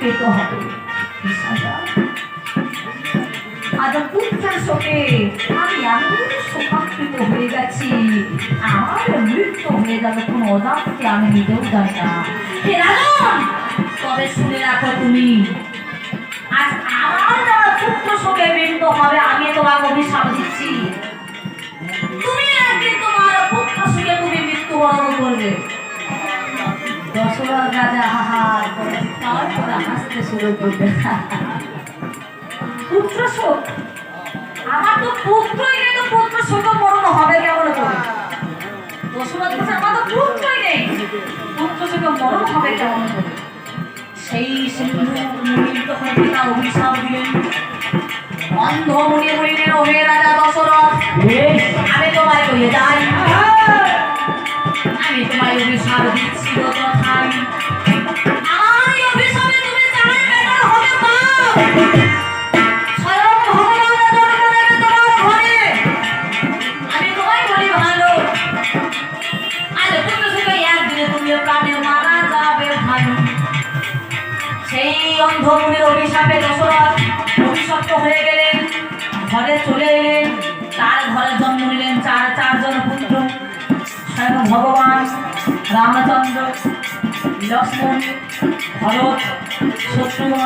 পেতে হবে। আজ পুত্রের শোকে আমি এমন শোকান্বিত হয়ে গেছি, আমার মৃত্যু হয়ে গেল কোনো অজান্তে আমি নিজেও জানি না। হে রাজন, তবে শুনে রাখো তুমি, আজ আমার যারা পুত্র শোকে মৃত্যু হবে আমি তোমার অভিশাপ দিচ্ছি, তুমি একদিন তোমার পুত্র শোকে তুমি মৃত্যুবরণ করবে। দশরথ রাজা হাহার করে তারপরে হাসতে শুরু করবে। পুত্র শোক, আমার তো পুত্রই নেই, তো পুত্র শোক মরণ হবে কেমন করে? দশরথ বলছে আমার তো পুত্রই নেই, পুত্র শোক মরণ হবে কেমন করে? সেই সিন্ধু মুনি তখন পিতা অভিশাপ দিলেন, অন্ধ মুনি বলিলেন, ওহে রাজা দশরথ, আমি তোমায় বলে যাই, আমি তোমায় অভিশাপ দিচ্ছি তথায়, আমার অভিশাপে তুমি চাই বেটার হবে পাপ, স্বয়ং ভগবান জন্ম নেবে তোমার ঘরে। আমি তোমায় বলি ভালো, আজ পুত্র থেকে একদিনে তুমি প্রাণে মারা যাবে ভালো। সেই অন্ধ মুনির অভিশাপে দশরথ অভিশপ্ত হয়ে গেলেন, ঘরে চলে এলেন, তার ঘরে জন্ম নিলেন চারজন পুত্র, স্বয়ং ভগবান রামচন্দ্র, লক্ষ্মণ, ভরত, শত্রুঘ্ন।